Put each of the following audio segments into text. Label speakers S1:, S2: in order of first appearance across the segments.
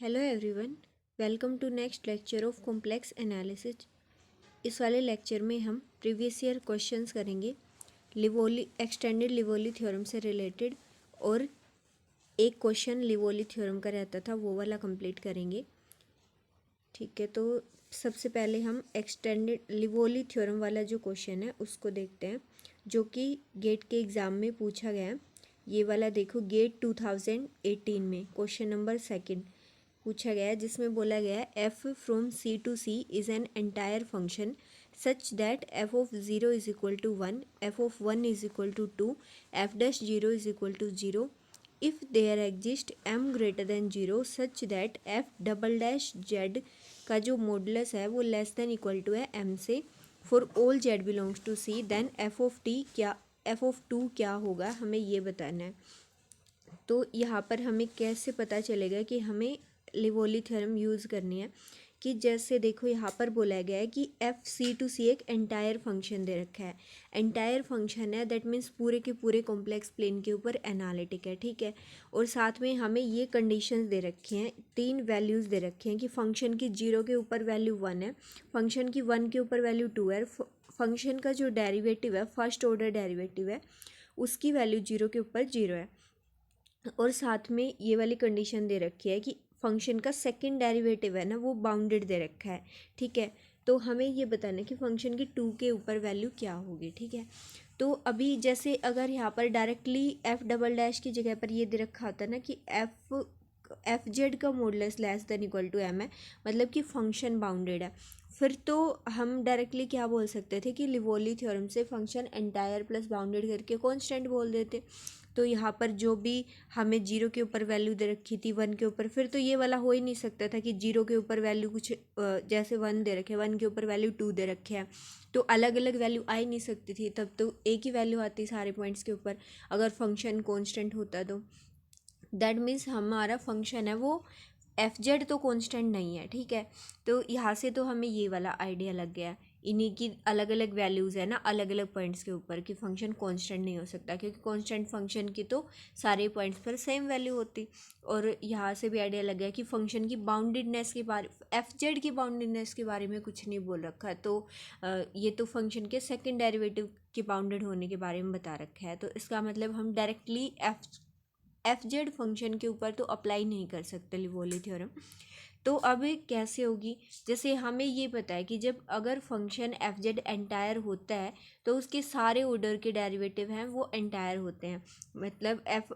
S1: Hello everyone, welcome to next lecture of complex analysis. इस वाले lecture में हम प्रीवियस ईयर क्वेश्चंस करेंगे लिवोली एक्सटेंडेड लिवोली थ्योरम से रिलेटेड, और एक क्वेश्चन लिवोली थ्योरम का रहता था वो वाला कंप्लीट करेंगे। ठीक है, तो सबसे पहले हम एक्सटेंडेड लिवोली थ्योरम वाला जो क्वेश्चन है उसको देखते हैं, जो कि गेट के एग्ज़ाम में पूछा गया है। ये वाला देखो, गेट 2018 में क्वेश्चन नंबर सेकंड पूछा गया है, जिसमें बोला गया है f from C to C is an entire function such that f of zero is equal to one, f of one is equal to two, f dash zero is equal to zero if there exist M greater than zero such that f double dash z का जो modulus है वो less than equal to है M से for all Z belongs to C, then f of T क्या, F of to क्या होगा, हमें ये बताना है। तो यहाँ पर हमें कैसे पता चलेगा कि हमें लिवोली थ्योरम यूज़ करनी है, कि जैसे देखो यहाँ पर बोला गया है कि एफ सी टू सी एक एंटायर फंक्शन दे रखा है। एंटायर फंक्शन है, दैट मीन्स पूरे के पूरे कॉम्प्लेक्स प्लेन के ऊपर एनालिटिक है। ठीक है, और साथ में हमें ये कंडीशंस दे रखी हैं, तीन वैल्यूज़ दे रखी हैं कि फंक्शन की जीरो के ऊपर वैल्यू वन है, फंक्शन की वन के ऊपर वैल्यू टू है, फंक्शन का जो डेरिवेटिव है फर्स्ट ऑर्डर डेरिवेटिव है उसकी वैल्यू जीरो के ऊपर जीरो है, और साथ में ये वाली कंडीशन दे रखी है कि फंक्शन का सेकंड डेरिवेटिव है ना वो बाउंडेड दे रखा है। ठीक है, तो हमें ये बताना है कि फंक्शन की टू के ऊपर वैल्यू क्या होगी। ठीक है, तो अभी जैसे अगर यहाँ पर डायरेक्टली एफ डबल डैश की जगह पर ये दे रखा होता है ना कि एफ जेड का modulus less than equal to M है, मतलब कि फंक्शन बाउंडेड है, फिर तो हम डायरेक्टली क्या बोल सकते थे कि लिवोली थ्योरम से फंक्शन एंटायर प्लस बाउंडेड करके कांस्टेंट बोल देते। तो यहाँ पर जो भी हमें जीरो के ऊपर वैल्यू दे रखी थी वन के ऊपर, फिर तो ये वाला हो ही नहीं सकता था कि जीरो के ऊपर वैल्यू कुछ जैसे वन दे रखे, वन के ऊपर वैल्यू टू दे रखे हैं, तो अलग अलग वैल्यू आ ही नहीं सकती थी, तब तो एक ही वैल्यू आती सारे पॉइंट्स के ऊपर अगर फंक्शन कांस्टेंट होता तो। दैट मीन्स हमारा फंक्शन है वो एफ जेड तो कांस्टेंट नहीं है। ठीक है, तो यहाँ से तो हमें ये वाला आइडिया लग गया, इन्हीं की अलग अलग वैल्यूज़ है ना अलग अलग पॉइंट्स के ऊपर, कि फंक्शन कांस्टेंट नहीं हो सकता, क्योंकि कांस्टेंट फंक्शन की तो सारे पॉइंट्स पर सेम वैल्यू होती। और यहाँ से भी आइडिया लग गया कि फंक्शन की बाउंडेडनेस के बारे, एफ जेड की बाउंडेडनेस के बारे में कुछ नहीं बोल रखा है, तो ये तो फंक्शन के सेकेंड डेरिवेटिव के बाउंडेड होने के बारे में बता रखा है, तो इसका मतलब हम डायरेक्टली एफ जेड फंक्शन के ऊपर तो अप्लाई नहीं कर सकते लिवोली थ्योरम। तो अब कैसे होगी, जैसे हमें ये पता है कि जब अगर फंक्शन एफ जेड एंटायर होता है तो उसके सारे ऑर्डर के डेरिवेटिव हैं वो एंटायर होते हैं। मतलब एफ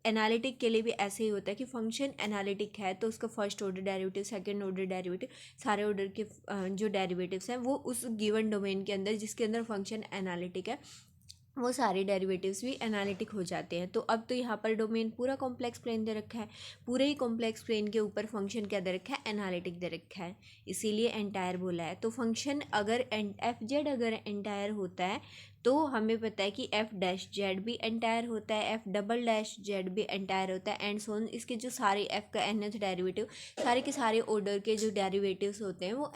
S1: एनालिटिक के लिए भी ऐसे ही होता है कि फंक्शन एनालिटिक है तो उसका first order derivative, second order derivative, सारे ऑर्डर के जो डेरिवेटिव्स हैं वो उस गिवन डोमेन के अंदर जिसके अंदर फंक्शन एनालिटिक है वो सारे डेरिवेटिव्स भी एनालिटिक हो जाते हैं। तो अब तो यहाँ पर डोमेन पूरा कॉम्प्लेक्स प्लेन दे रखा है, पूरे ही कॉम्प्लेक्स प्लेन के ऊपर फंक्शन क्या दे रखा है, एनालिटिक दे रखा है, इसीलिए एंटायर बोला है। तो फंक्शन अगर एफ जेड अगर एंटायर होता है तो हमें पता है कि एफ डैश जेड भी एंटायर होता है, एफ डबल डैश जेड भी एंटायर होता है, एंड सो ऑन। इसके जो सारे एफ का nth डेरिवेटिव, सारे के सारे ऑर्डर के जो डेरिवेटिव्स होते हैं वो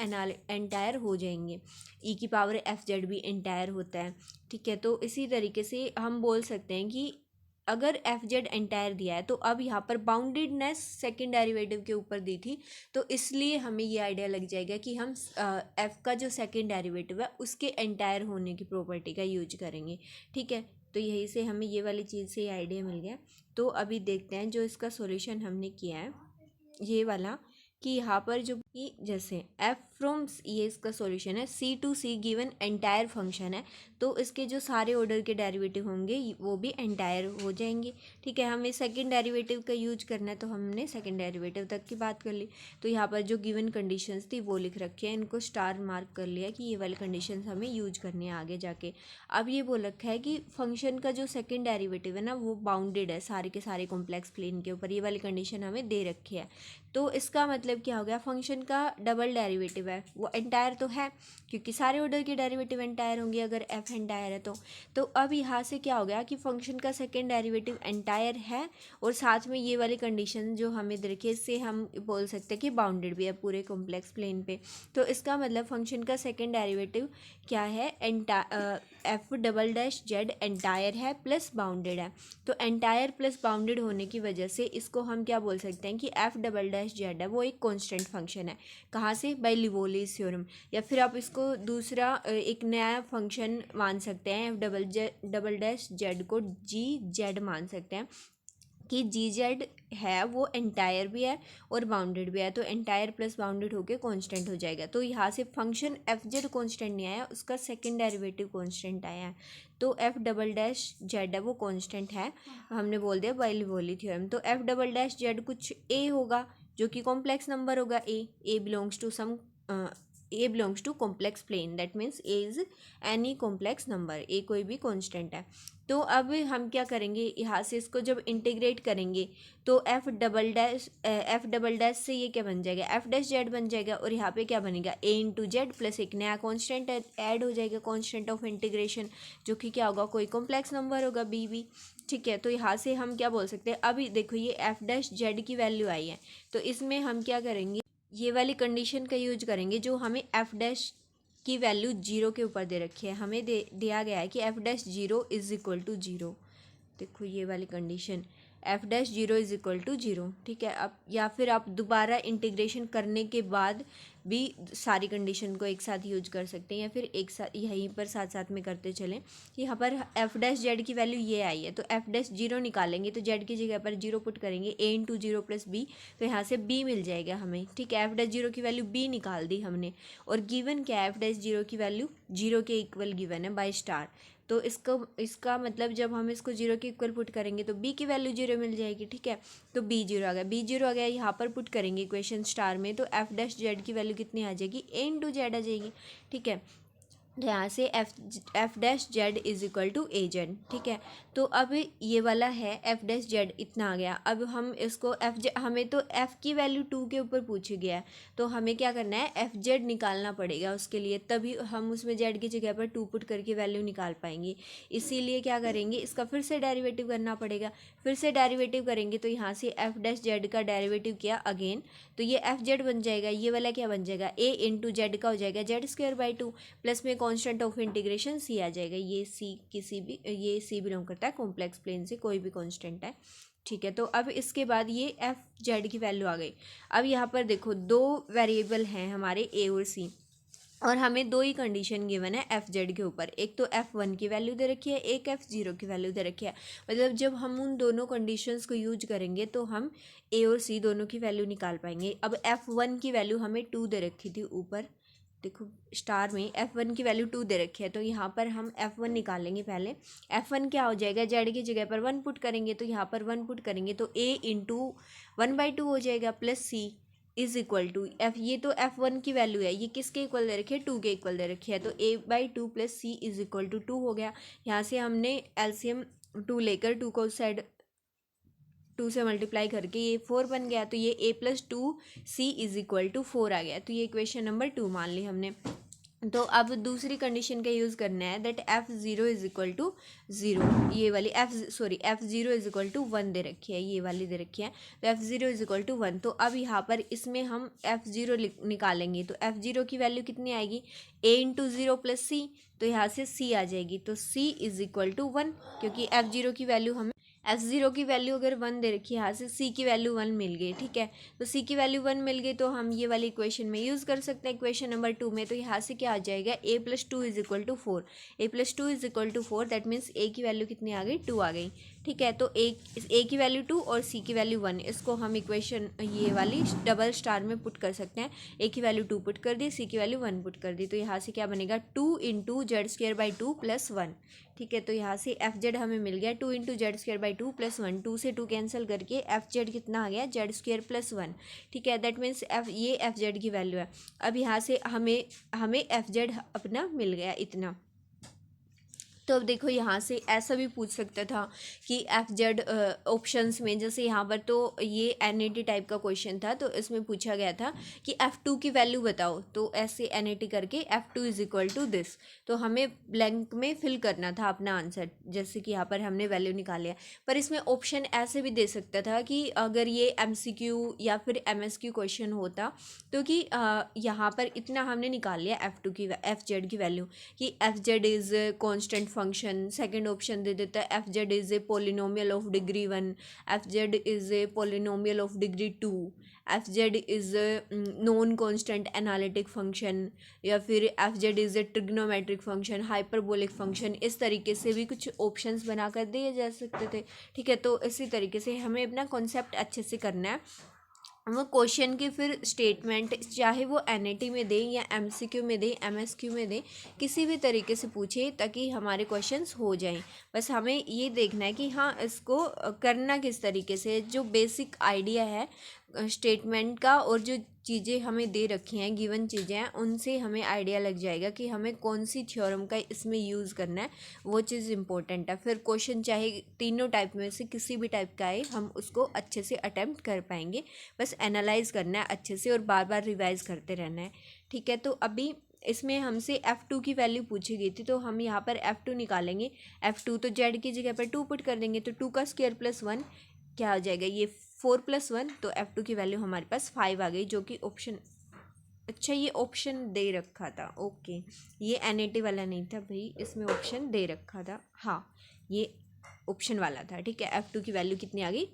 S1: एंटायर हो जाएंगे। ई की पावर एफ जेड भी एंटायर होता है। ठीक है, तो इसी तरीके से हम बोल सकते हैं कि अगर एफ जेड एंटायर दिया है तो अब यहाँ पर बाउंडेडनेस सेकेंड डेरिवेटिव के ऊपर दी थी, तो इसलिए हमें ये आइडिया लग जाएगा कि हम एफ का जो सेकेंड डेरिवेटिव है उसके एंटायर होने की प्रॉपर्टी का यूज करेंगे। ठीक है, तो यही से हमें ये वाली चीज़ से आइडिया मिल गया। तो अभी देखते हैं जो इसका सॉल्यूशन हमने किया है ये वाला, कि यहाँ पर जो कि जैसे एफ फ्रॉम ये इसका सॉल्यूशन है, C to C given entire function है, तो इसके जो सारे ऑर्डर के डेरिवेटिव होंगे वो भी एंटायर हो जाएंगे। ठीक है, हमें सेकंड डेरिवेटिव का यूज करना है तो हमने सेकंड डेरिवेटिव तक की बात कर ली। तो यहाँ पर जो गिवन कंडीशंस थी वो लिख रखी है, इनको स्टार मार्क कर लिया कि ये वाली कंडीशंस हमें यूज करनी है आगे जाके। अब ये बोल रखा है कि फंक्शन का जो सेकेंड डेरिवेटिव है ना वो बाउंडेड है सारे के सारे कॉम्प्लेक्स प्लेन के ऊपर, ये वाली कंडीशन हमें दे रखी है। तो इसका मतलब क्या हो गया, फंक्शन का डबल डेरिवेटिव है, वो एंटायर तो है क्योंकि सारे ऑर्डर के डेरिवेटिव एंटायर होंगे अगर एफ एंटायर है तो अब यहाँ से क्या हो गया कि फंक्शन का सेकेंड डेरिवेटिव एंटायर है और साथ में ये वाली कंडीशन जो हमें दे रखी है इससे हम बोल सकते हैं कि बाउंडेड भी है पूरे कॉम्प्लेक्स प्लेन पे। तो इसका मतलब फंक्शन का सेकेंड डेरिवेटिव क्या है, F double dash Z entire है प्लस बाउंडेड है। तो एंटायर प्लस बाउंडेड होने की वजह से इसको हम क्या बोल सकते हैं कि एफ डबल डैश जेड है वो एक कांस्टेंट फंक्शन है। कहाँ से, बाय लिवोलीज थ्योरम। या फिर आप इसको दूसरा एक नया फंक्शन मान सकते हैं, एफ डबल डैश जेड को जी जेड मान सकते हैं कि जी जेड है वो एंटायर भी है और बाउंडेड भी है। तो एंटायर प्लस बाउंडेड होके कांस्टेंट हो जाएगा। तो यहाँ से फंक्शन एफ जेड कॉन्स्टेंट नहीं आया, उसका सेकेंड डेरिवेटिव कांस्टेंट आया है। तो एफ डबल डैश जेड है वो कांस्टेंट है, हमने बोल दिया बाय लिवोली थ्योरम। तो एफ डबल डैश जेड कुछ ए होगा जो कि कॉम्प्लेक्स नंबर होगा, A belongs to some A belongs to complex plane, that means A is any complex number, A कोई भी कांस्टेंट है। तो अब हम क्या करेंगे, यहाँ से इसको जब इंटीग्रेट करेंगे तो एफ डबल डैश से ये क्या बन जाएगा, एफ डैश जेड बन जाएगा और यहाँ पे क्या बनेगा, ए इंटू जेड प्लस एक नया कॉन्स्टेंट ऐड हो जाएगा, कॉन्स्टेंट ऑफ इंटीग्रेशन, जो कि क्या होगा, कोई कॉम्प्लेक्स नंबर होगा बी। ठीक है, तो यहाँ से हम क्या बोल सकते हैं, अभी देखो ये एफ डैश जेड की वैल्यू आई है तो इसमें हम क्या करेंगे, ये वाली कंडीशन का यूज करेंगे जो हमें एफ डैश की वैल्यू जीरो के ऊपर दे रखी है। हमें दिया गया है कि f dash zero is equal to zero. देखो ये वाली condition, f dash zero is equal to zero. ठीक है, अब या फिर आप दोबारा इंटीग्रेशन करने के बाद भी सारी कंडीशन को एक साथ यूज कर सकते हैं या फिर एक साथ यहीं पर साथ साथ में करते चलें। यहाँ पर एफ डैश जेड की वैल्यू ये आई है तो एफ डैश जीरो निकालेंगे तो जेड की जगह पर जीरो पुट करेंगे, ए इंटू जीरो प्लस बी, तो यहाँ से बी मिल जाएगा हमें। ठीक है, एफ डैश जीरो की वैल्यू बी निकाल दी हमने और गिवन क्या है, एफ डैश जीरो की वैल्यू जीरो के इक्वल गिवन है बाय स्टार। तो इसका मतलब जब हम इसको जीरो के इक्वल पुट करेंगे तो बी की वैल्यू जीरो मिल जाएगी। ठीक है, तो बी जीरो आ गया, बी जीरो आ गया, यहाँ पर पुट करेंगे इक्वेशन स्टार में तो एफ डैश जेड की वैल्यू कितनी आ जाएगी, ए इंटू जेड आ जाएगी। ठीक है, तो यहाँ से f dash z is equal to a z. ठीक है, तो अब ये वाला है एफ डैश जेड इतना आ गया। अब हम इसको हमें तो एफ की वैल्यू टू के ऊपर पूछा गया है तो हमें क्या करना है, एफ जेड निकालना पड़ेगा उसके लिए, तभी हम उसमें जेड की जगह पर टू पुट करके वैल्यू निकाल पाएंगे। इसीलिए क्या करेंगे, इसका फिर से डेरिवेटिव करना पड़ेगा। फिर से डेरिवेटिव करेंगे तो यहाँ से एफ डैश जेड का डेरिवेटिव किया अगेन तो ये एफ जेड बन जाएगा, ये वाला क्या बन जाएगा, ए इंटू जेड का हो जाएगा Z square by two plus में कांस्टेंट ऑफ इंटीग्रेशन सी आ जाएगा। ये सी किसी भी, ये सी बिलोंग करता है कॉम्प्लेक्स प्लेन से, कोई भी कांस्टेंट है। ठीक है, तो अब इसके बाद ये एफ जेड की वैल्यू आ गई। अब यहाँ पर देखो दो वेरिएबल हैं हमारे ए और सी और हमें दो ही कंडीशन गिवन है एफ जेड के ऊपर, एक तो एफ वन की वैल्यू दे रखी है, एक एफ जीरो की वैल्यू दे रखी है। मतलब जब हम उन दोनों कंडीशंस को यूज करेंगे तो हम ए और सी दोनों की वैल्यू निकाल पाएंगे। अब एफ वन की वैल्यू हमें टू दे रखी थी ऊपर, देखो स्टार में एफ वन की वैल्यू टू दे रखी है तो यहाँ पर हम एफ वन निकालेंगे। पहले एफ वन क्या हो जाएगा, जेड की जगह पर वन पुट करेंगे तो यहाँ पर वन पुट करेंगे तो a into one by two हो जाएगा plus C is equal to f, ये तो एफ वन की वैल्यू है, ये किसके इक्वल दे रखी है, टू के इक्वल दे रखी है तो A by two plus C is equal to two हो गया। यहाँ से हमने एलसीएम टू लेकर टू को साइड टू से मल्टीप्लाई करके ये फोर बन गया तो ये A plus two C is equal to four आ गया। तो ये इक्वेशन नंबर टू मान ली हमने। तो अब दूसरी कंडीशन का यूज़ करना है that F zero is equal to zero, ये वाली F zero is equal to one दे रखी है, ये वाली दे रखी है तो F zero is equal to one. तो अब यहाँ पर इसमें हम एफ जीरो निकालेंगे तो एफ जीरो की वैल्यू कितनी आएगी, ए इंटू ज़ीरो प्लस सी, तो यहाँ से सी आ जाएगी तो सी इज इक्वल टू वन, क्योंकि एफ जीरो की वैल्यू हमें एफ जीरो की वैल्यू अगर वन दे रखी है, यहाँ से सी की वैल्यू वन मिल गई। ठीक है, तो सी की वैल्यू वन मिल गई तो हम ये वाली इक्वेशन में यूज़ कर सकते हैं इक्वेशन नंबर टू में। तो यहाँ से क्या आ जाएगा, A plus two is equal to four, A plus two is equal to four, that means A की वैल्यू कितनी आ गई, टू आ गई। ठीक है, तो ए की वैल्यू टू और सी की वैल्यू वन, इसको हम इक्वेशन ये वाली डबल स्टार में पुट कर सकते हैं। ए की वैल्यू टू पुट कर दी, सी की वैल्यू वन पुट कर दी, तो यहाँ से क्या बनेगा, to into z square by two plus one. ठीक है, तो यहाँ से एफ जेड हमें मिल गया two into z square by two plus one, two से टू कैंसिल करके एफ जेड कितना आ गया, जेड स्क्वायर प्लस वन। ठीक है, दैट मीन्स ये एफ जेड की वैल्यू है। अब यहाँ से हमें एफ जेड अपना मिल गया इतना। तो अब देखो यहाँ से ऐसा भी पूछ सकता था कि एफ जेड ऑप्शंस में, जैसे यहाँ पर तो ये एनएटी टाइप का क्वेश्चन था, तो इसमें पूछा गया था कि F2 की वैल्यू बताओ, तो ऐसे एनएटी करके F2 is equal to this, तो हमें ब्लैंक में फिल करना था अपना आंसर, जैसे कि यहाँ पर हमने वैल्यू निकाल लिया। पर इसमें ऑप्शन ऐसे भी दे सकता था कि अगर ये MCQ या फिर MSQ क्वेश्चन होता, तो कि यहाँ पर इतना हमने निकाल लिया F2 की एफ जेड की वैल्यू कि F Z is constant function. Second option दे देता है F Z is a polynomial of degree 1, F Z is a polynomial of degree 2, F Z is non constant analytic function, या फिर F Z is a trigonometric function, hyperbolic function. इस तरीके से भी कुछ ऑप्शंस बना कर दिए जा सकते थे, ठीक है। तो इसी तरीके से हमें अपना कॉन्सेप्ट अच्छे से करना है। वो क्वेश्चन की फिर स्टेटमेंट चाहे वो एनएटी में दें या एमसीक्यू में दें, एमएसक्यू में दें, किसी भी तरीके से पूछे ताकि हमारे क्वेश्चंस हो जाएं। बस हमें ये देखना है कि हाँ इसको करना किस तरीके से, जो बेसिक आइडिया है स्टेटमेंट का और जो चीज़ें हमें दे रखी हैं, गिवन चीज़ें हैं, उनसे हमें आइडिया लग जाएगा कि हमें कौन सी थ्योरम का इसमें यूज़ करना है, वो चीज़ इंपॉर्टेंट है। फिर क्वेश्चन चाहे तीनों टाइप में से किसी भी टाइप का आए, हम उसको अच्छे से अटेम्प्ट कर पाएंगे। बस एनालाइज करना है अच्छे से और बार बार रिवाइज करते रहना है, ठीक है। तो अभी इसमें हमसे F2 की वैल्यू पूछी गई थी, तो हम यहाँ पर F2 निकालेंगे। F2 तो Z की जगह पर 2 पुट कर देंगे, तो 2 का स्क्वायर प्लस 1 क्या हो जाएगा, ये 4 + 1, तो F2 की वैल्यू हमारे पास 5 आ गई, जो कि ऑप्शन, अच्छा ये ऑप्शन दे रखा था, ओके ये एनएटी वाला नहीं था भाई, इसमें ऑप्शन दे रखा था, हाँ ये ऑप्शन वाला था, ठीक है। F2 की वैल्यू कितनी आ गई,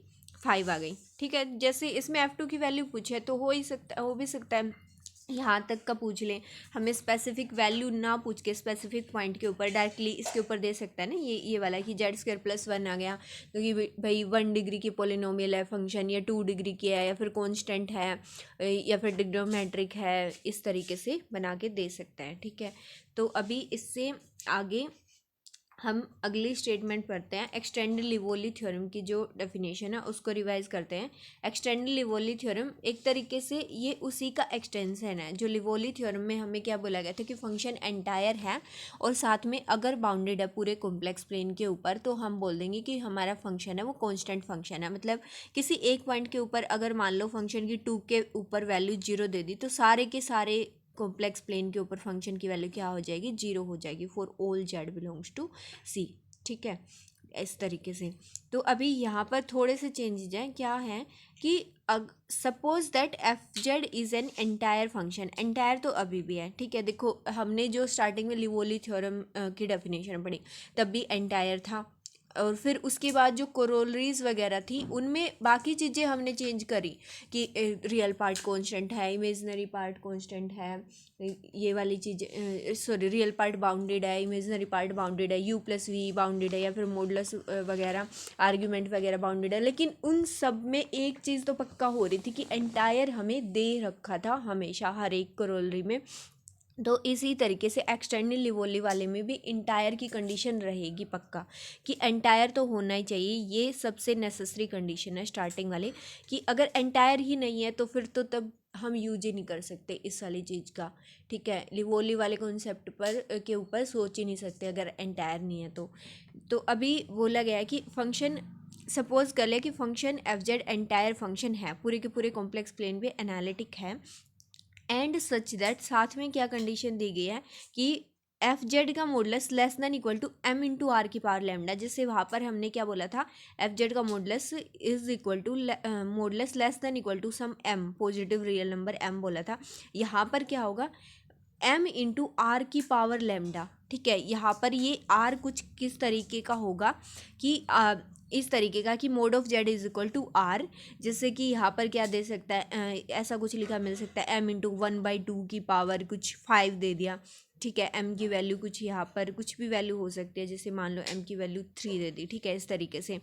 S1: 5 आ गई, ठीक है। जैसे इसमें F2 की वैल्यू पूछे तो हो भी सकता है यहाँ तक का पूछ लें, हमें स्पेसिफिक वैल्यू ना पूछ के स्पेसिफिक पॉइंट के ऊपर डायरेक्टली इसके ऊपर दे सकता है ना, ये वाला कि Z² + 1 आ गया, क्योंकि भाई 1 डिग्री की पोलिनोमियल है फंक्शन, या 2 डिग्री की है, या फिर कॉन्स्टेंट है, या फिर ट्रिग्नोमेट्रिक है, इस तरीके से बना के दे सकता है, ठीक है। तो अभी इससे आगे हम अगली स्टेटमेंट पढ़ते हैं। एक्सटेंडेड लिवोली थ्योरम की जो डेफिनेशन है उसको रिवाइज करते हैं। एक्सटेंडेड लिवोली थ्योरम एक तरीके से ये उसी का एक्सटेंशन है जो लिवोली थ्योरम में हमें क्या बोला गया था कि फंक्शन एंटायर है और साथ में अगर बाउंडेड है पूरे कॉम्प्लेक्स प्लेन के ऊपर, तो हम बोल देंगे कि हमारा फंक्शन है वो कॉन्स्टेंट फंक्शन है। मतलब किसी एक पॉइंट के ऊपर अगर मान लो फंक्शन की 2 के ऊपर वैल्यू 0 दे दी, तो सारे के सारे कॉम्प्लेक्स प्लेन के ऊपर फंक्शन की वैल्यू क्या हो जाएगी, 0 हो जाएगी for all Z belongs to C, ठीक है, इस तरीके से। तो अभी यहाँ पर थोड़े से चेंजेज हैं, क्या है कि suppose that F(Z) is an entire function, entire तो अभी भी है, ठीक है। देखो हमने जो स्टार्टिंग में लिवोली थ्योरम की डेफिनेशन पढ़ी तब भी एंटायर था, और फिर उसके बाद जो कोरोलरीज वगैरह थी उनमें बाकी चीज़ें हमने चेंज करी कि रियल पार्ट कांस्टेंट है, इमेजिनरी पार्ट कांस्टेंट है, ये वाली चीज़ें सॉरी रियल पार्ट बाउंडेड है, इमेजिनरी पार्ट बाउंडेड है, U+V बाउंडेड है, या फिर मॉडुलस वगैरह आर्ग्यूमेंट वगैरह बाउंडेड है। लेकिन उन सब में एक चीज़ तो पक्का हो रही थी कि एंटायर हमें दे रखा था हमेशा हर एक कोरोलरी में। तो इसी तरीके से एक्सटेंडेड लिवोली वाले में भी एंटायर की कंडीशन रहेगी पक्का कि एंटायर तो होना ही चाहिए, ये सबसे नेसेसरी कंडीशन है स्टार्टिंग वाली, कि अगर एंटायर ही नहीं है तो फिर तो तब हम यूज ही नहीं कर सकते इस वाली चीज़ का, ठीक है। लिवोली वाले कॉन्सेप्ट पर के ऊपर सोच ही नहीं सकते अगर एंटायर नहीं है तो अभी बोला गया है कि फंक्शन सपोज कर ले कि फंक्शन F(Z) एंटायर फंक्शन है, पूरे के पूरे कॉम्प्लेक्स प्लेन पे एनालिटिक है, एंड सच दैट साथ में क्या कंडीशन दी गई है कि F(Z) का modulus less than equal to m into R की पावर लैम्डा। जैसे वहाँ पर हमने क्या बोला था, F(Z) का modulus is equal to modulus less than equal to some m positive real number m बोला था। यहाँ पर क्या होगा, m इंटू आर की पावर लैम्डा, ठीक है। यहाँ पर ये r कुछ किस तरीके का होगा कि इस तरीके का कि mod of Z is equal to R, जैसे कि यहाँ पर क्या दे सकता है, ऐसा कुछ लिखा मिल सकता है m इंटू 1/2 की पावर कुछ 5 दे दिया, ठीक है। m की वैल्यू कुछ यहाँ पर कुछ भी वैल्यू हो सकती है, जैसे मान लो m की वैल्यू 3 दे दी, ठीक है, इस तरीके से।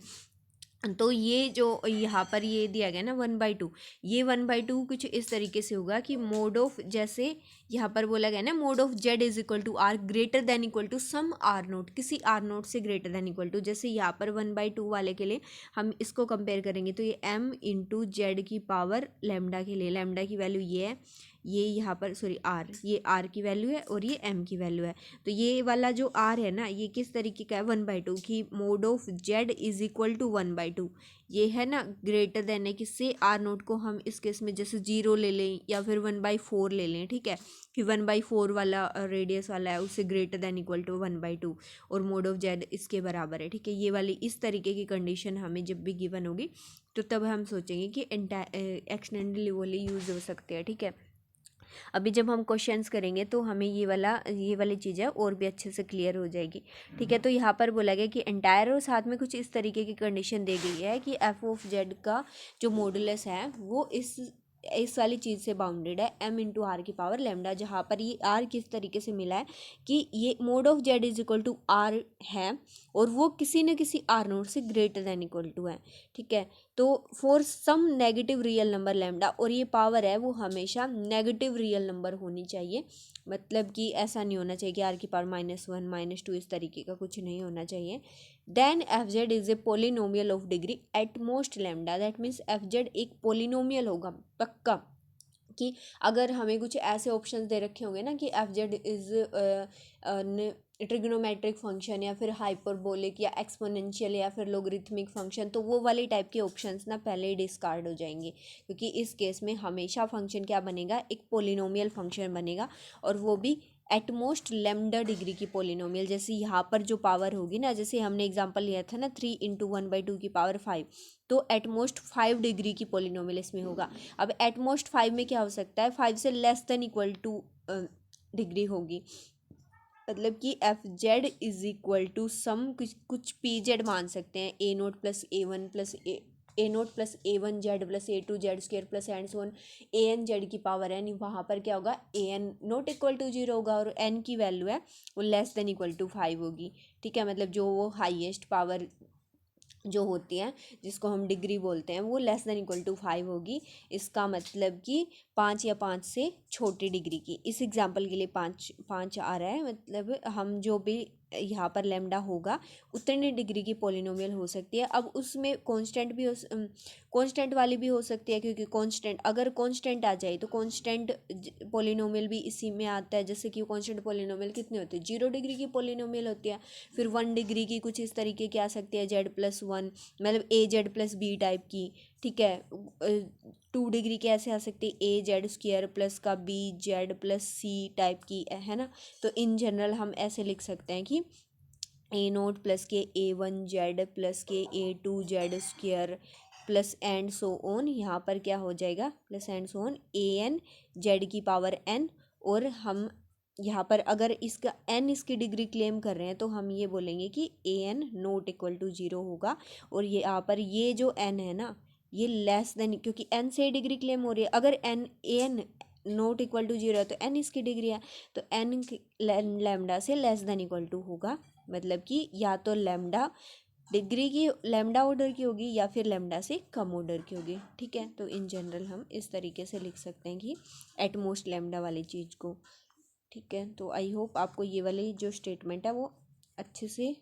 S1: तो ये जो यहाँ पर ये दिया गया ना 1/2, ये 1/2 कुछ इस तरीके से होगा कि मोड ऑफ, जैसे यहाँ पर बोला गया ना mod of Z is equal to are greater than equal to some R0, किसी R0 से ग्रेटर देन इक्वल टू, जैसे यहाँ पर 1/2 वाले के लिए हम इसको कंपेयर करेंगे तो ये m इंटू Z की पावर लैम्डा के लिए, लैम्डा की वैल्यू ये है, ये यहाँ पर सॉरी आर, ये आर की वैल्यू है और ये एम की वैल्यू है। तो ये वाला जो आर है ना, ये किस तरीके का है, 1/2 की mod of z is equal to 1/2, ये है ना ग्रेटर देन है किससे, आर नोट को हम इस केस में जैसे 0 ले लें या फिर 1/4 ले लें, ठीक है, कि 1/4 वाला रेडियस वाला है उससे ग्रेटर देन इक्वल टू 1/2 और मोड ऑफ जेड इसके बराबर है, ठीक है। ये वाली इस तरीके की कंडीशन हमें जब भी गिवन होगी तो तब हम सोचेंगे कि एक्सटेंडेड लिवोली यूज़ हो सकते हैं, ठीक है। अभी जब हम क्वेश्चंस करेंगे तो हमें ये वाली चीज़ है और भी अच्छे से क्लियर हो जाएगी, ठीक है। तो यहाँ पर बोला गया कि एंटायर और साथ में कुछ इस तरीके की कंडीशन दी गई है कि एफ ऑफ जेड का जो मॉडुलस है वो इस वाली चीज़ से बाउंडेड है, m इंटू आर की पावर लेमडा, जहाँ पर ये r किस तरीके से मिला है कि ये mod of z is equal to R है और वो किसी न किसी आर नोट से ग्रेटर देन इक्वल टू है, ठीक है। तो for some negative real number lambda, और ये पावर है वो हमेशा नेगेटिव रियल नंबर होनी चाहिए, मतलब कि ऐसा नहीं होना चाहिए कि आर की पावर -1 -2 इस तरीके का कुछ नहीं होना चाहिए। Then f Z is a polynomial of degree at most lambda, that means f z एक पोलिनोमियल होगा पक्का, कि अगर हमें कुछ ऐसे ऑप्शंस दे रखे होंगे ना कि F Z is trigonometric function या फिर हाइपरबोलिक या एक्सपोनेंशियल या फिर लोगरिथमिक फंक्शन, तो वो वाले टाइप के ऑप्शंस ना पहले ही डिस्कार्ड हो जाएंगे, क्योंकि इस केस में हमेशा फंक्शन क्या बनेगा, एक पोलिनोमियल फंक्शन बनेगा, और वो भी एटमोस्ट लेमडा डिग्री की पोलिनोमियल। जैसे यहाँ पर जो पावर होगी ना, जैसे हमने एग्जांपल लिया था ना 3 इंटू 1/2 की पावर 5, तो एटमोस्ट 5 डिग्री की पोलिनोमियल इसमें होगा। अब एटमोस्ट 5 में क्या हो सकता है, 5 से less than equal to degree होगी, मतलब कि F Z is equal to sum कुछ पी जेड मान सकते हैं, A nought plus A1 plus A nought plus A1 Z plus A2 Z square plus and so on AN Z की power N. वहाँ पर क्या होगा, AN नॉट इक्वल टू 0 होगा और n की वैल्यू है वो लेस देन इक्वल टू 5 होगी, ठीक है। मतलब जो वो हाईएस्ट पावर जो होती है जिसको हम डिग्री बोलते हैं वो लेस देन इक्वल टू 5 होगी। इसका मतलब कि 5 या 5 से छोटी डिग्री की, इस एग्जांपल के लिए 5 आ रहा है, मतलब हम जो भी यहाँ पर लेमडा होगा उतनी डिग्री की पोलिनोमियल हो सकती है। अब उसमें कांस्टेंट वाली भी हो सकती है, क्योंकि कांस्टेंट अगर कांस्टेंट आ जाए तो कांस्टेंट पोलिनोमियल भी इसी में आता है। जैसे कि कांस्टेंट पोलिनोमियल कितनी होती है, 0 डिग्री की पोलिनोमियल होती है। फिर 1 डिग्री की कुछ इस तरीके की आ सकती है, Z+1, मतलब AZ+B टाइप की, ठीक है। 2 डिग्री की ऐसे आ सकती है, AZ² प्लस का BZ+C टाइप की, है ना। तो इन जनरल हम ऐसे लिख सकते हैं कि A0 प्लस के A1Z प्लस के A2Z² plus and so on, यहाँ पर क्या हो जाएगा, plus and so on AN Z की पावर n। और हम यहाँ पर अगर इसका n इसकी डिग्री क्लेम कर रहे हैं तो हम ये बोलेंगे कि AN नॉट इक्वल टू 0 होगा, और ये यहाँ पर ये जो n है ना ये लेस देन, क्योंकि n से डिग्री क्लेम हो रही है, अगर AN नॉट इक्वल टू 0 है तो n इसकी डिग्री है, तो n लेमडा से लेस देन इक्वल टू होगा, मतलब कि या तो लेमडा डिग्री की लेमडा ऑर्डर की होगी या फिर लेमडा से कम ऑर्डर की होगी, ठीक है। तो इन जनरल हम इस तरीके से लिख सकते हैं कि एटमोस्ट लेमडा वाली चीज़ को, ठीक है। तो आई होप आपको ये वाली जो स्टेटमेंट है वो अच्छे से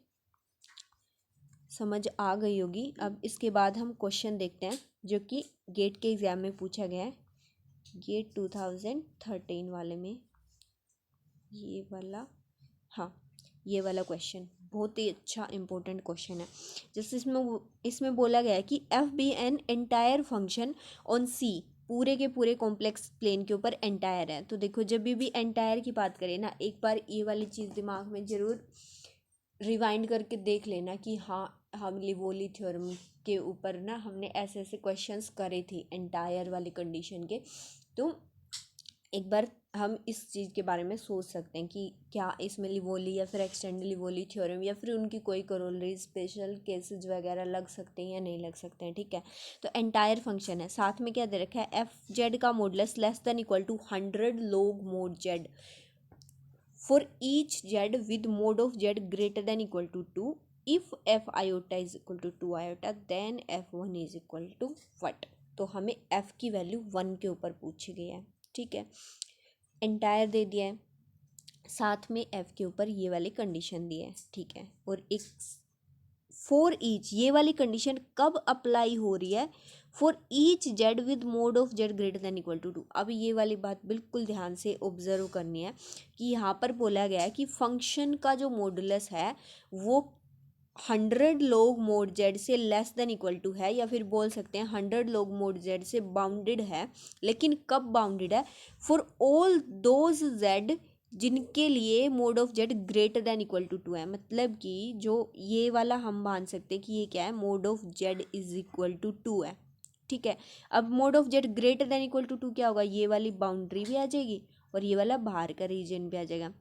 S1: समझ आ गई होगी। अब इसके बाद हम क्वेश्चन देखते हैं जो कि गेट के एग्ज़ाम में पूछा गया है, गेट 2013 वाले में, ये वाला, हाँ ये वाला क्वेश्चन बहुत ही अच्छा इंपॉर्टेंट क्वेश्चन है। जैसे इसमें बोला गया है कि F be an entire function on C, पूरे के पूरे कॉम्प्लेक्स प्लेन के ऊपर एंटायर है। तो देखो जब भी एंटायर की बात करें ना, एक बार ये वाली चीज़ दिमाग में ज़रूर रिवाइंड करके देख लेना कि हाँ हम लिवोली थ्योरम के ऊपर ना हमने ऐसे ऐसे क्वेश्चंस करे थे एंटायर वाली कंडीशन के। तो एक बार हम इस चीज़ के बारे में सोच सकते हैं कि क्या इसमें लिवोली या फिर एक्सटेंडेड लिवोली थ्योरम या फिर उनकी कोई करोलरी स्पेशल केसेस वगैरह लग सकते हैं या नहीं लग सकते हैं, ठीक है। तो एंटायर फंक्शन है, साथ में क्या दे रखा है, एफ जेड का modulus less than equal to 100 log mod z for each z with mod of z greater than equal to 2, if f iota is equal to 2 iota then f1 is equal to what। तो हमें f की value 1 के ऊपर पूछी गई है, ठीक है। एंटायर दे दिया है, साथ में f के ऊपर ये वाली कंडीशन दी है, ठीक है। और एक फॉर ईच, ये वाली कंडीशन कब अप्लाई हो रही है, for each z with mod of z greater than equal to 2। अब ये वाली बात बिल्कुल ध्यान से ऑब्जर्व करनी है कि यहाँ पर बोला गया है कि फंक्शन का जो मॉडुलस है वो 100 log mod z से लेस देन इक्वल टू है, या फिर बोल सकते हैं 100 log mod z से बाउंडेड है। लेकिन कब बाउंडेड है, फॉर ऑल दोज z जिनके लिए mod of z greater than equal to 2 है। मतलब कि जो ये वाला हम मान सकते हैं कि ये क्या है, mod of z is equal to 2 है, ठीक है। अब mod of z greater than equal to 2 क्या होगा, ये वाली बाउंड्री भी आ जाएगी और ये वाला बाहर का रीजन भी आ जाएगा।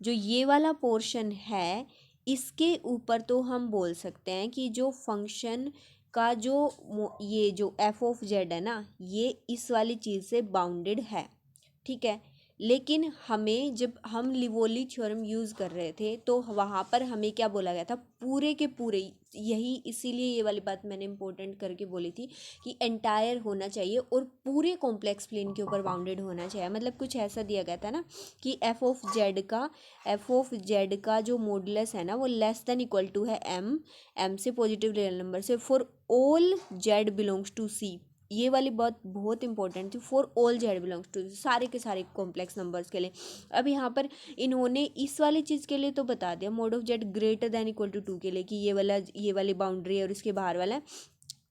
S1: जो ये वाला पोर्शन है इसके ऊपर तो हम बोल सकते हैं कि जो फंक्शन का जो ये जो एफ ऑफ जेड है ना, ये इस वाली चीज़ से बाउंडेड है, ठीक है। लेकिन हमें जब हम लिवोली थ्योरम यूज़ कर रहे थे तो वहाँ पर हमें क्या बोला गया था, पूरे के पूरे, यही इसीलिए ये वाली बात मैंने इंपॉर्टेंट करके बोली थी कि एंटायर होना चाहिए और पूरे कॉम्प्लेक्स प्लेन के ऊपर बाउंडेड होना चाहिए। मतलब कुछ ऐसा दिया गया था ना कि एफ ऑफ जेड का जो मॉडुलस है ना वो लेस देन इक्वल टू है एम से पॉजिटिव रियल नंबर से, for all Z belongs to C. ये वाली बात बहुत इंपॉर्टेंट थी, for all Z belongs to, सारे के सारे कॉम्प्लेक्स नंबर्स के लिए। अब यहाँ पर इन्होंने इस वाली चीज़ के लिए तो बता दिया mod of z greater than equal to 2 के लिए कि ये वाली बाउंड्री है और इसके बाहर वाला है,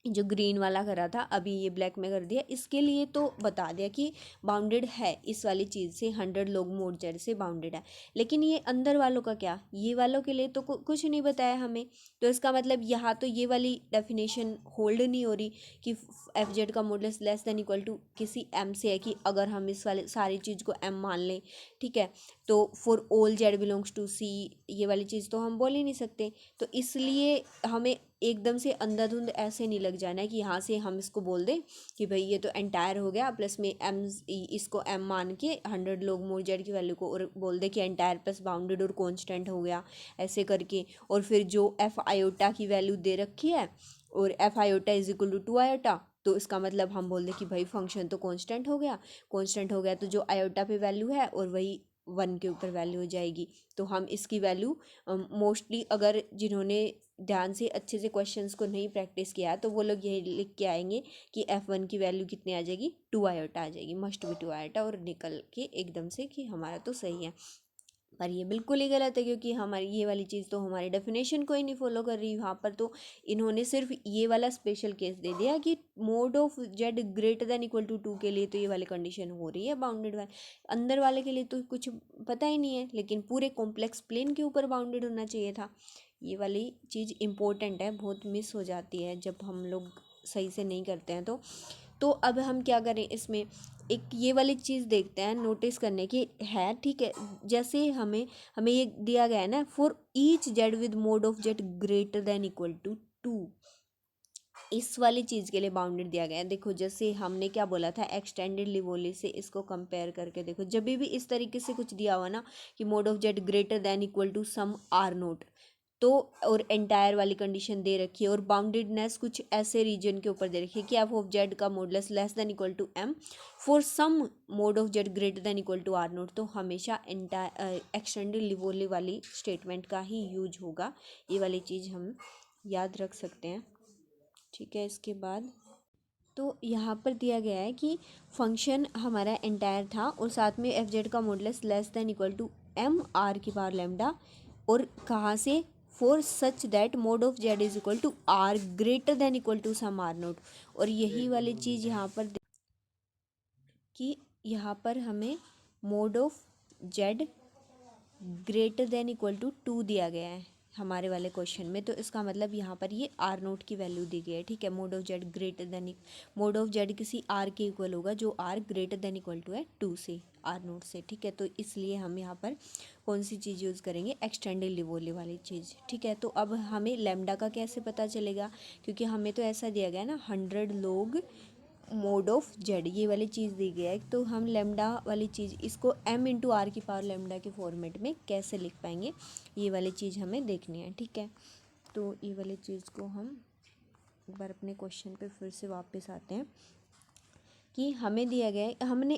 S1: जो ग्रीन वाला करा था अभी ये ब्लैक में कर दिया, इसके लिए तो बता दिया कि बाउंडेड है इस वाली चीज़ से, 100 log mod z से बाउंडेड है। लेकिन ये अंदर वालों का क्या, ये वालों के लिए तो कुछ नहीं बताया हमें। तो इसका मतलब यहाँ तो ये वाली डेफिनेशन होल्ड नहीं हो रही कि एफ जेड का modulus less than equal to किसी एम से है, कि अगर हम इस वाले सारी चीज़ को एम मान लें, ठीक है, तो for all Z belongs to C, ये वाली चीज़ तो हम बोल ही नहीं सकते। तो इसलिए हमें एकदम से अंधाधुंध ऐसे नहीं लग जाना है कि यहाँ से हम इसको बोल दें कि भाई ये तो एंटायर हो गया, प्लस में एम, इसको एम मान के 100 log mod z की वैल्यू को और बोल दे कि एंटायर प्लस बाउंडेड और कांस्टेंट हो गया ऐसे करके। और फिर जो एफ आयोटा की वैल्यू दे रखी है और f iota is equal to 2 iota, तो इसका मतलब हम बोल दें कि भाई फंक्शन तो कांस्टेंट हो गया, कांस्टेंट हो गया तो जो आयोटा पे वैल्यू है और वही 1 के ऊपर वैल्यू हो जाएगी। तो हम इसकी वैल्यू मोस्टली अगर जिन्होंने ध्यान से अच्छे से क्वेश्चंस को नहीं प्रैक्टिस किया तो वो लोग यही लिख के आएंगे कि F1 की वैल्यू कितनी आ जाएगी, 2 आयोटा आ जाएगी, मस्ट बी 2 आयोटा, और निकल के एकदम से कि हमारा तो सही है। पर ये बिल्कुल ही गलत है क्योंकि हमारी ये वाली चीज़ तो हमारी डेफिनेशन को ही नहीं फॉलो कर रही। वहाँ पर तो इन्होंने सिर्फ ये वाला स्पेशल केस दे दिया कि mod of z greater than equal to 2 के लिए तो ये वाली कंडीशन हो रही है बाउंडेड वाले, अंदर वाले के लिए तो कुछ पता ही नहीं है, लेकिन पूरे कॉम्प्लेक्स प्लेन के ऊपर बाउंडेड होना चाहिए था। ये वाली चीज़ इम्पोर्टेंट है, बहुत मिस हो जाती है जब हम लोग सही से नहीं करते हैं। तो अब हम क्या करें, इसमें एक ये वाली चीज़ देखते हैं, नोटिस करने की है, ठीक है। जैसे हमें हमें ये दिया गया है ना, for each z with mod of z greater than equal to 2, इस वाली चीज़ के लिए बाउंडेड दिया गया है। देखो जैसे हमने क्या बोला था, एक्सटेंडेड लिवोली से इसको कंपेयर करके देखो, जब भी इस तरीके से कुछ दिया हुआ ना कि mod of z greater than equal to some r nought, तो और एंटायर वाली कंडीशन दे रखी है और बाउंडेडनेस कुछ ऐसे रीजन के ऊपर दे रखी है कि एफ ऑफ जेड का modulus less than equal to m for some mod of z greater than equal to r nought, तो हमेशा एक्सटेंडेड लिवोली वाली स्टेटमेंट का ही यूज होगा। ये वाली चीज़ हम याद रख सकते हैं, ठीक है। इसके बाद तो यहाँ पर दिया गया है कि फंक्शन हमारा एंटायर था और साथ में एफ जेड का modulus less than equal to m r की पावर लैम्डा, और कहाँ से, for such that mod of z is equal to are greater than equal to some r nought. और यही वाली चीज़ यहाँ पर कि यहाँ पर हमें mod of z greater than equal to 2 दिया गया है हमारे वाले क्वेश्चन में, तो इसका मतलब यहाँ पर ये आर नोट की वैल्यू दी गई है, ठीक है। Mod of z greater than, mod of z किसी आर के इक्वल होगा जो r greater than equal to है 2 से, आर नोट से, ठीक है। तो इसलिए हम यहाँ पर कौन सी चीज़ यूज़ करेंगे, एक्सटेंडेड लिवोली वाली चीज़, ठीक है। तो अब हमें लैम्डा का कैसे पता चलेगा, क्योंकि हमें तो ऐसा दिया गया है ना 100 लोग मोड ऑफ जेड, ये वाली चीज़ दी गई है, तो हम लेमडा वाली चीज़ इसको m इंटू आर की पावर लेमडा के फॉर्मेट में कैसे लिख पाएंगे, ये वाली चीज़ हमें देखनी है, ठीक है। तो ये वाली चीज़ को हम एक बार अपने क्वेश्चन पे फिर से वापस आते हैं। कि हमें दिया गया है,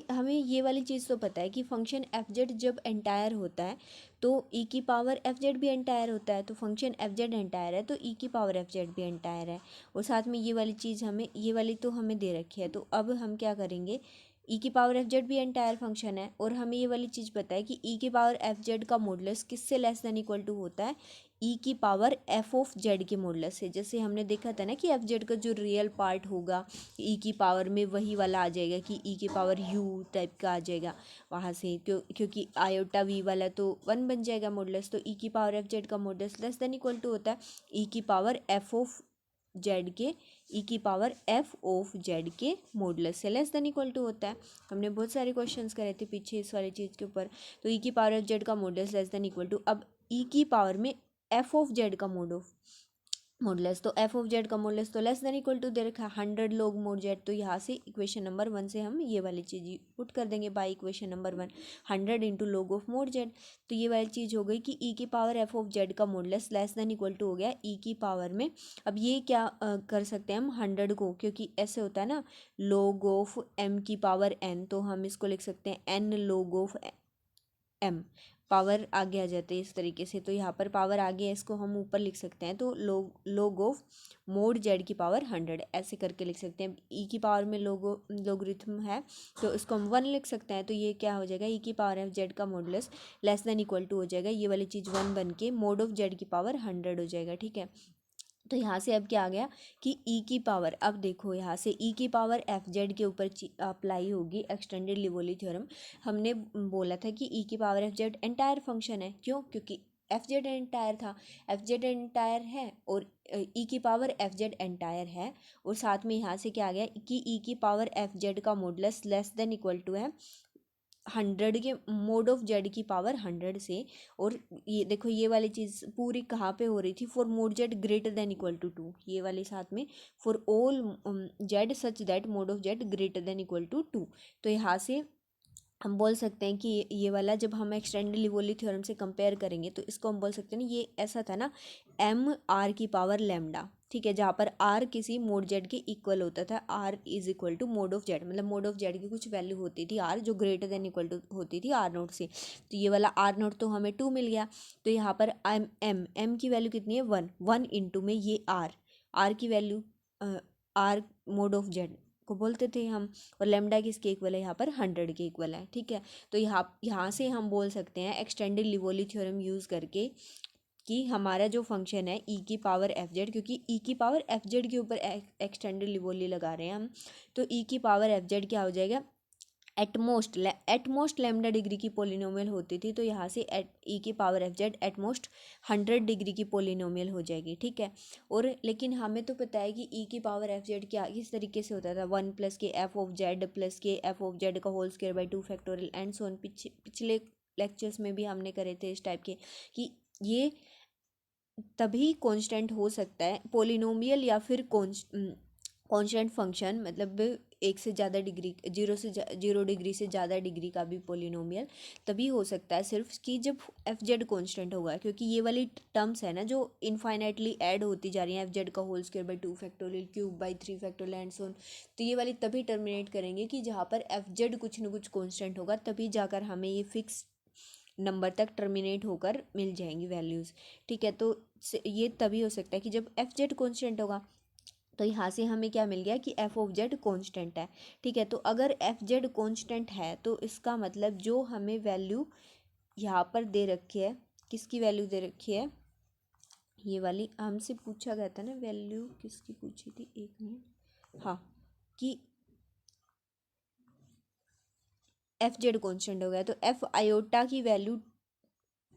S1: हमें ये वाली चीज़ तो पता है कि फंक्शन एफ जेड जब एंटायर होता है तो ई की पावर एफ जेड भी एंटायर होता है, तो फंक्शन एफ जेड एंटायर है तो ई की पावर एफ जेड भी एंटायर है। और साथ में ये वाली चीज़ हमें, ये वाली तो हमें दे रखी है, तो अब हम क्या करेंगे, ई की पावर एफ जेड भी एंटायर फंक्शन है और हमें ये वाली चीज़ पता है कि ई की पावर एफ जेड का मॉडुलस किससे लेस देन इक्वल टू होता है, ई की पावर एफ ऑफ जेड के मॉडुलस से। जैसे हमने देखा था ना कि एफ जेड का जो रियल पार्ट होगा ई की पावर में वही वाला आ जाएगा कि ई की पावर यू टाइप का आ जाएगा वहाँ से, क्योंकि आयोटा वी वाला तो 1 बन जाएगा मॉडुलस, तो ई की पावर एफ जेड का modulus less than equal to होता है ई की पावर एफ ऑफ जेड के, ई की पावर एफ ऑफ जेड के मॉडुलस से लेस देन इक्वल टू होता है। हमने बहुत सारे क्वेश्चंस करे थे पीछे इस वाली चीज़ के ऊपर। तो ई की पावर एफ जेड का modulus less than equal to, अब ई की पावर में एफ ऑफ जेड का मॉडुलस, तो एफ ऑफ जेड का मॉडुलस तो लेस देन इक्वल टू दे रखा है 100 log mod जेड। तो यहाँ से इक्वेशन नंबर 1 से हम ये वाली चीज़ पुट कर देंगे by equation number 1, 100 into log of mod z. तो ये वाली चीज़ हो गई कि ई की पावर एफ ऑफ जेड का modulus less than equal to हो गया ई की पावर में। अब ये क्या कर सकते हैं हम 100 को, क्योंकि ऐसे होता है ना log ऑफ एम की पावर एन, तो हम इसको लिख सकते हैं n log of m, power आगे आ जाते हैं इस तरीके से। तो यहाँ पर पावर आगे है, इसको हम ऊपर लिख सकते हैं, तो log ऑफ मोड जेड की पावर 100 ऐसे करके लिख सकते हैं। ई की पावर में लोगरिथम है तो इसको हम 1 लिख सकते हैं, तो ये क्या हो जाएगा, ई की पावर एफ जेड का modulus less than equal to हो जाएगा, ये वाली चीज़ 1 बन के मोड ऑफ जेड की पावर 100 हो जाएगा। ठीक है, तो यहाँ से अब क्या आ गया कि ई की पावर, अब देखो यहाँ से ई की पावर एफ जेड के ऊपर अप्लाई होगी एक्सटेंडेड लिवोली थ्योरम। हमने बोला था कि ई की power f Z entire function है, क्यों, क्योंकि एफ जेड एंटायर था, एफ जेड एंटायर है और ई की पावर एफ जेड एंटायर है। और साथ में यहाँ से क्या आ गया कि ई की पावर एफ जेड का modulus less than equal to है 100 के मोड ऑफ जेड की पावर 100 से। और ये देखो ये वाली चीज़ पूरी कहाँ पे हो रही थी, for mod z greater than equal to 2, ये वाली साथ में for all z such that mod of z greater than equal to 2। तो यहाँ से हम बोल सकते हैं कि ये वाला जब हम एक्सटेंडेड लिवोली थ्योरम से कंपेयर करेंगे तो इसको हम बोल सकते हैं ये ऐसा था ना एम आर की पावर लैम्डा, ठीक है, जहाँ पर आर किसी मोड जेड के इक्वल होता था, r is equal to mod of z, मतलब मोड ऑफ जेड की कुछ वैल्यू होती थी आर जो ग्रेटर देन इक्वल टू होती थी आर नोट से। तो ये वाला आर नोट तो हमें 2 मिल गया, तो यहाँ पर एम की वैल्यू कितनी है 1, 1 इंटू में ये आर की value are mode of Z को बोलते थे हम, और लेमडा किसके इक्वल है यहाँ पर 100 के इक्वल है। ठीक है, तो यहाँ से हम बोल सकते हैं एक्सटेंडेड लिवोली थ्योरम यूज़ करके कि हमारा जो फंक्शन है ई की पावर एफ जेड, क्योंकि ई की पावर एफ जेड के ऊपर एक्सटेंडेड लिवोली लगा रहे हैं हम, तो ई की पावर एफ जेड क्या हो जाएगा, एटमोस्ट लैम्डा डिग्री की पोलिनोमियल होती थी, तो यहाँ से ई की power f z at most 100 degree की पोलिनोमियल हो जाएगी। ठीक है, और लेकिन हमें तो पता है कि ई की पावर एफ जेड क्या किस तरीके से होता था, 1 plus k f of z plus k f of z का whole square by 2 factorial and so on. पिछले लेक्चर्स में भी हमने करे थे इस टाइप के कि ये तभी कांस्टेंट हो सकता है पोलिनोमियल या फिर कांस्टेंट फंक्शन, मतलब 1 से ज़्यादा डिग्री, 0 डिग्री से ज़्यादा डिग्री का भी पोलिनोमियल तभी हो सकता है सिर्फ कि जब एफ जेड कॉन्स्टेंट होगा, क्योंकि ये वाली टर्म्स है ना जो इनफाइनाइटली ऐड होती जा रही हैं, एफ जेड का whole square by 2 factorial cube by 3 factorial and so on, तो ये वाली तभी टर्मिनेट करेंगे कि जहाँ पर एफ जेड कुछ न कुछ कॉन्स्टेंट होगा, तभी जाकर हमें ये फिक्स नंबर तक टर्मिनेट होकर मिल जाएंगी वैल्यूज़। ठीक है, तो ये तभी हो सकता है कि जब एफ जेड कॉन्स्टेंट होगा। तो यहाँ से हमें क्या मिल गया कि एफ ऑफ जेड कॉन्स्टेंट है। ठीक है, तो अगर एफ जेड कॉन्स्टेंट है तो इसका मतलब जो हमें वैल्यू यहाँ पर दे रखी है, किसकी वैल्यू दे रखी है, ये वाली हमसे पूछा गया था ना, वैल्यू किसकी पूछी थी, एक मिनट, हाँ, कि एफ जेड कॉन्स्टेंट हो गया, तो एफ आयोटा की वैल्यू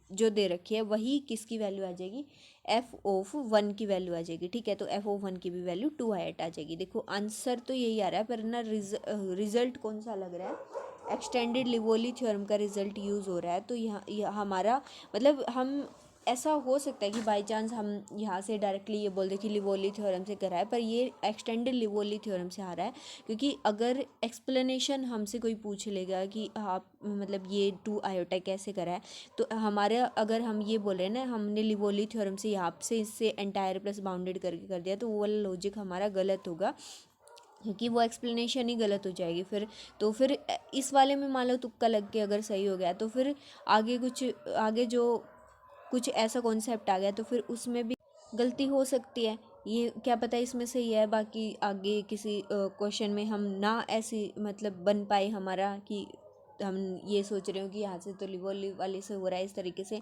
S1: जो दे रखी है वही किसकी वैल्यू आ जाएगी, एफ ऑफ 1 की वैल्यू आ जाएगी। ठीक है, तो एफ ऑफ 1 की भी वैल्यू 2 आयट आ जाएगी। देखो आंसर तो यही आ रहा है, पर ना रिजल्ट कौन सा लग रहा है, एक्सटेंडेड लिवोली थ्योरम का रिजल्ट यूज़ हो रहा है। तो यहाँ हमारा मतलब हम ऐसा हो सकता है कि बाई चांस हम यहाँ से डायरेक्टली ये बोल दें कि लिवोली थ्योरम से करा है, पर ये एक्सटेंडेड लिवोली थ्योरम से आ रहा है, क्योंकि अगर एक्सप्लेनेशन हमसे कोई पूछ लेगा कि आप मतलब ये 2 आयोटा कैसे करा है, तो हमारे अगर हम ये बोल रहे हैं ना हमने लिवोली थ्योरम से यहाँ से इससे एंटायर प्लस बाउंडेड करके कर दिया, तो वो वाला लॉजिक हमारा गलत होगा, क्योंकि वो एक्सप्लेनेशन ही गलत हो जाएगी फिर। तो फिर इस वाले में मान लो तुक्का लग के अगर सही हो गया तो फिर आगे जो कुछ ऐसा कॉन्सेप्ट आ गया तो फिर उसमें भी गलती हो सकती है। ये क्या पता इसमें सही है, बाकी आगे किसी क्वेश्चन में हम ना ऐसी मतलब बन पाए हमारा कि हम ये सोच रहे हो कि यहाँ से तो लिवो वाले से हो रहा है इस तरीके से।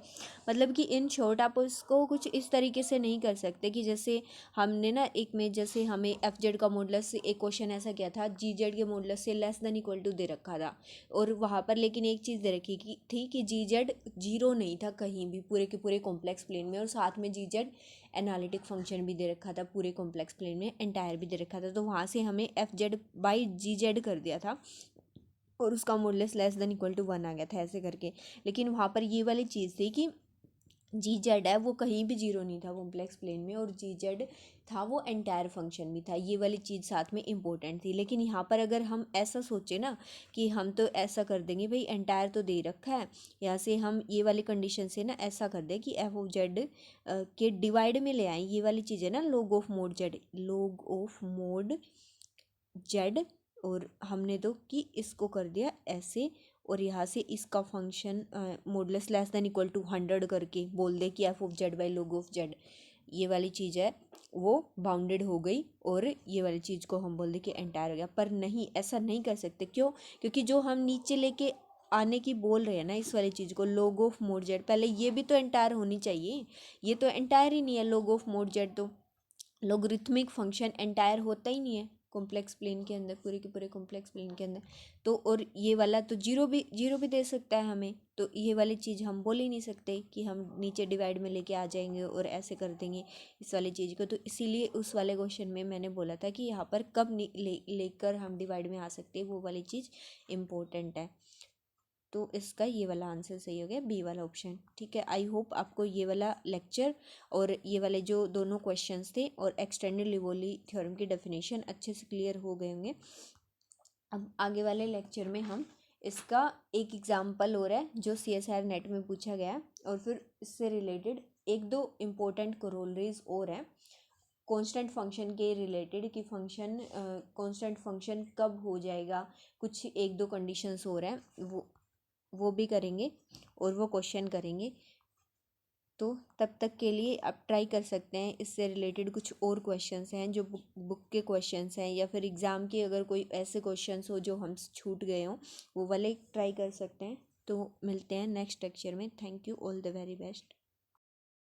S1: मतलब कि इन शॉर्ट आप उसको कुछ इस तरीके से नहीं कर सकते कि जैसे हमने ना एक में जैसे हमें एफ जेड का मॉडुलस एक क्वेश्चन ऐसा किया था, जी जेड के मॉडुलस से लेस देन इक्वल टू दे रखा था। और वहाँ पर लेकिन एक चीज़ दे रखी थी कि जी जेड जीरो नहीं था कहीं भी पूरे के पूरे कॉम्प्लेक्स प्लेन में, और साथ में जी जेड एनालिटिक फंक्शन भी दे रखा था पूरे कॉम्प्लेक्स प्लेन में, एंटायर भी दे रखा था। तो वहाँ से हमें f z by g z कर दिया था और उसका modulus less than equal to 1 आ गया था ऐसे करके। लेकिन वहाँ पर ये वाली चीज़ थी कि जी जेड है वो कहीं भी जीरो नहीं था कॉम्प्लेक्स प्लेन में, और जी जेड था वो एंटायर फंक्शन भी था। ये वाली चीज़ साथ में इम्पोर्टेंट थी। लेकिन यहाँ पर अगर हम ऐसा सोचे ना कि हम तो ऐसा कर देंगे भाई एंटायर तो दे रखा है, यहाँ से हम ये वाली कंडीशन से ना ऐसा कर दें कि एफ ऑफ जेड के डिवाइड में ले आए। ये वाली चीज़ है ना log of mode Z, log of mode Z, और हमने तो कि इसको कर दिया ऐसे, और यहाँ से इसका function modulus less than equal to 100 करके बोल दे कि f of z by log of z, ये वाली चीज़ है वो बाउंडेड हो गई, और ये वाली चीज़ को हम बोल दे कि एंटायर हो गया। पर नहीं, ऐसा नहीं कर सकते। क्यों? क्योंकि जो हम नीचे लेके आने की बोल रहे हैं ना इस वाली चीज़ को, लॉग ऑफ मोड जेड, पहले ये भी तो एंटायर होनी चाहिए। ये तो एंटायर ही नहीं है लॉग ऑफ मोड जेड, तो लॉगरिथमिक फंक्शन एंटायर होता ही नहीं है कॉम्प्लेक्स प्लेन के अंदर, पूरे के पूरे कॉम्प्लेक्स प्लेन के अंदर। तो और ये वाला तो जीरो भी दे सकता है हमें, तो ये वाली चीज़ हम बोल ही नहीं सकते कि हम नीचे डिवाइड में लेके आ जाएंगे और ऐसे कर देंगे इस वाली चीज़ को। तो इसीलिए उस वाले क्वेश्चन में मैंने बोला था कि यहाँ पर कब लेकर हम डिवाइड में आ सकते हैं, वो वाली चीज़ इम्पोर्टेंट है। तो इसका ये वाला आंसर सही हो गया, बी वाला ऑप्शन। ठीक है, आई होप आपको ये वाला लेक्चर और ये वाले जो दोनों क्वेश्चंस थे और एक्सटेंडेड लिवोली थ्योरम की डेफिनेशन अच्छे से क्लियर हो गए होंगे। अब आगे वाले लेक्चर में हम इसका एक एग्जाम्पल हो रहा है जो CSIR नेट में पूछा गया, और फिर इससे रिलेटेड एक दो इम्पोर्टेंट कोरोलरीज और हैं कांस्टेंट फंक्शन के रिलेटेड कि फंक्शन कांस्टेंट फंक्शन कब हो जाएगा, कुछ एक दो कंडीशंस हो रहे हैं वो भी करेंगे और वो क्वेश्चन करेंगे। तो तब तक के लिए आप ट्राई कर सकते हैं, इससे रिलेटेड कुछ और क्वेश्चंस हैं जो बुक के क्वेश्चंस हैं, या फिर एग्ज़ाम के अगर कोई ऐसे क्वेश्चंस हो जो हम छूट गए हों वो वाले ट्राई कर सकते हैं। तो मिलते हैं नेक्स्ट लेक्चर में। Thank you, all the very best.